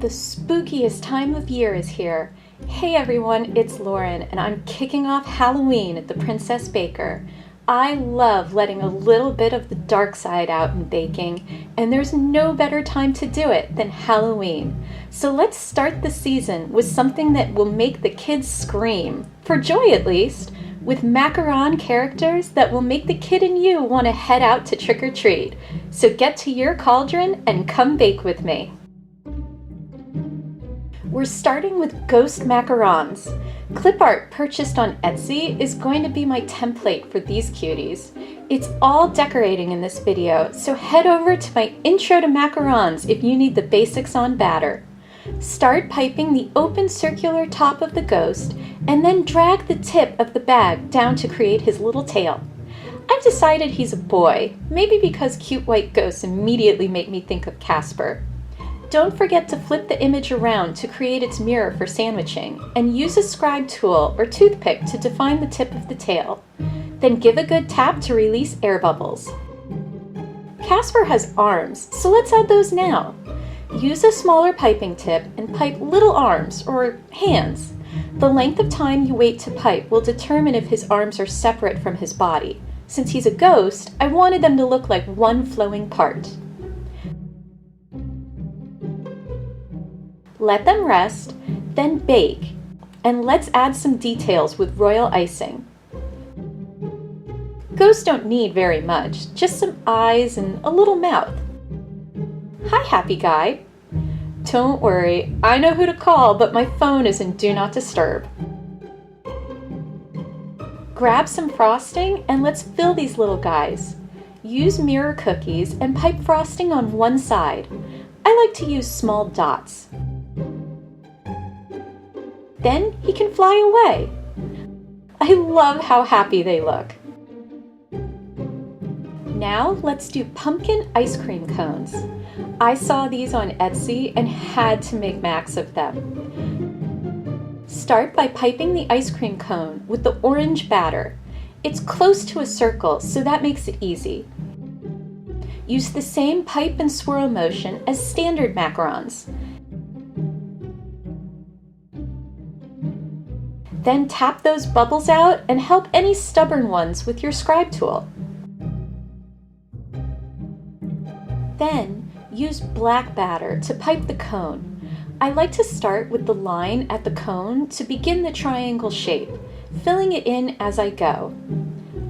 The spookiest time of year is here. Hey everyone, it's Lauren, and I'm kicking off Halloween at the Princess Baker. I love letting a little bit of the dark side out in baking, and there's no better time to do it than Halloween. So let's start the season with something that will make the kids scream, for joy at least, with Macaron characters that will make the kid in you want to head out to trick or treat. So get to your cauldron and come bake with me. We're starting with ghost macarons. Clip art purchased on Etsy is going to be my template for these cuties. It's all decorating in this video, so head over to my intro to macarons if you need the basics on batter. Start piping the open circular top of the ghost and then drag the tip of the bag down to create his little tail. I've decided he's a boy, maybe because cute white ghosts immediately make me think of Casper. Don't forget to flip the image around to create its mirror for sandwiching, and use a scribe tool or toothpick to define the tip of the tail. Then give a good tap to release air bubbles. Casper has arms, so let's add those now. Use a smaller piping tip and pipe little arms, or hands. The length of time you wait to pipe will determine if his arms are separate from his body. Since he's a ghost, I wanted them to look like one flowing part. Let them rest, then bake, and let's add some details with royal icing. Ghosts don't need very much, just some eyes and a little mouth. Hi, happy guy. Don't worry, I know who to call, but my phone is in Do Not Disturb. Grab some frosting and let's fill these little guys. Use mirror cookies and pipe frosting on one side. I like to use small dots. Then he can fly away. I love how happy they look. Now let's do pumpkin ice cream cones. I saw these on Etsy and had to make Max of them. Start by piping the ice cream cone with the orange batter. It's close to a circle, so that makes it easy. Use the same pipe and swirl motion as standard macarons. Then tap those bubbles out and help any stubborn ones with your scribe tool. Then use black batter to pipe the cone. I like to start with the line at the cone to begin the triangle shape, filling it in as I go.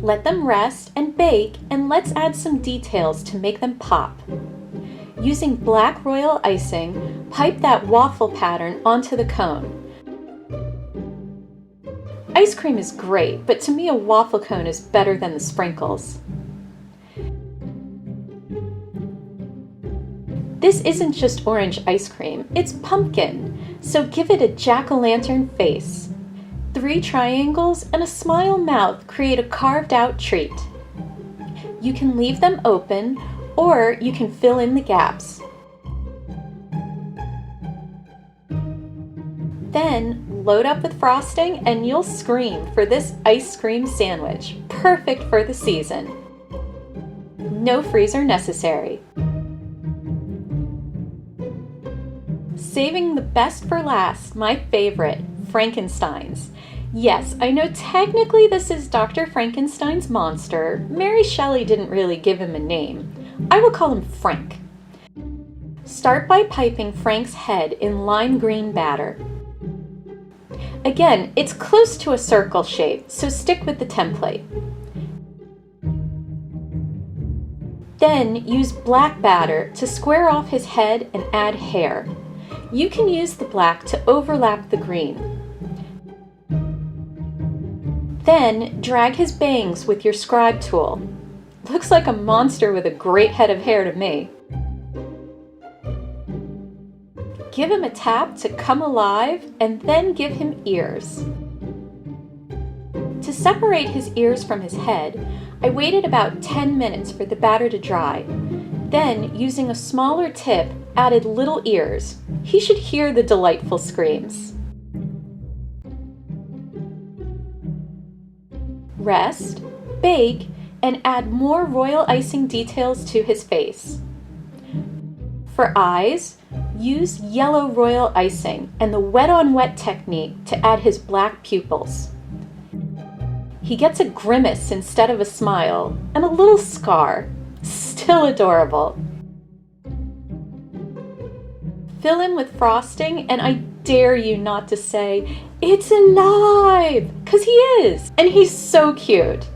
Let them rest and bake, and let's add some details to make them pop. Using black royal icing, pipe that waffle pattern onto the cone. Ice cream is great, but to me a waffle cone is better than the sprinkles. This isn't just orange ice cream, it's pumpkin, so give it a jack-o'-lantern face. 3 triangles and a smile mouth create a carved-out treat. You can leave them open, or you can fill in the gaps. Then load up with frosting and you'll scream for this ice cream sandwich, perfect for the season. No freezer necessary. Saving the best for last, my favorite, Frankensteins. Yes, I know technically this is Dr. Frankenstein's monster. Mary Shelley didn't really give him a name. I will call him Frank. Start by piping Frank's head in lime green batter. Again, it's close to a circle shape, so stick with the template. Then use black batter to square off his head and add hair. You can use the black to overlap the green. Then drag his bangs with your scribe tool. Looks like a monster with a great head of hair to me. Give him a tap to come alive, and then give him ears. To separate his ears from his head, I waited about 10 minutes for the batter to dry. Then, using a smaller tip, added little ears. He should hear the delightful screams. Rest, bake, and add more royal icing details to his face. For eyes, Use yellow royal icing and the wet-on-wet technique to add his black pupils. He gets a grimace instead of a smile and a little scar. Still adorable. Fill in with frosting, and I dare you not to say, "It's alive!" 'cause he is, and he's so cute.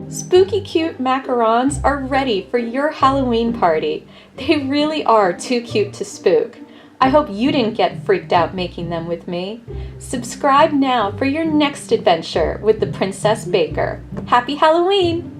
Spooky cute macarons are ready for your Halloween party. They really are too cute to spook. I hope you didn't get freaked out making them with me. Subscribe now for your next adventure with the Princess Baker. Happy Halloween!